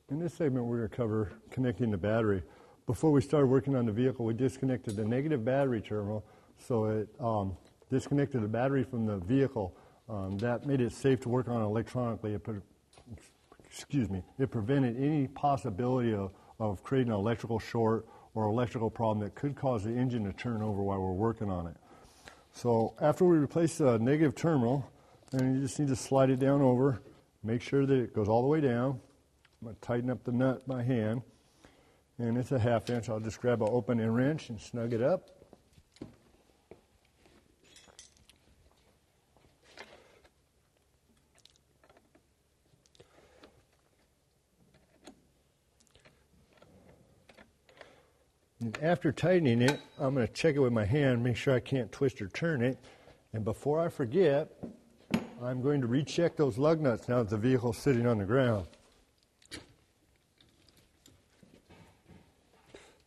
In this segment, we're going to cover connecting the battery. Before we started working on the vehicle, we disconnected the negative battery terminal, so it disconnected the battery from the vehicle. That made it safe to work on electronically. It prevented any possibility of creating an electrical short or electrical problem that could cause the engine to turn over while we're working on it. So after we replace the negative terminal, then you just need to slide it down over, make sure that it goes all the way down. I'm going to tighten up the nut by hand, and it's a 1/2 inch. I'll just grab an open end wrench and snug it up. And after tightening it, I'm going to check it with my hand, make sure I can't twist or turn it. And before I forget, I'm going to recheck those lug nuts now that the vehicle's sitting on the ground.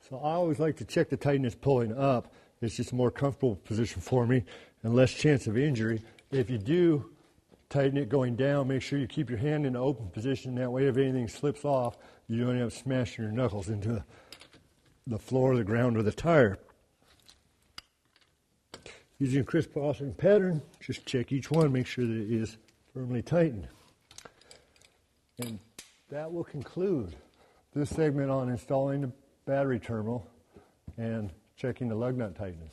So I always like to check the tightness pulling up. It's just a more comfortable position for me and less chance of injury. If you do tighten it going down, make sure you keep your hand in the open position. That way if anything slips off, you don't end up smashing your knuckles into the floor, the ground, or the tire. Using a crisscrossing pattern, just check each one, make sure that it is firmly tightened. And that will conclude this segment on installing the battery terminal and checking the lug nut tightness.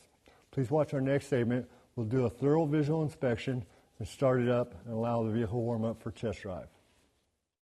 Please watch our next segment. We'll do a thorough visual inspection and start it up and allow the vehicle warm up for test drive.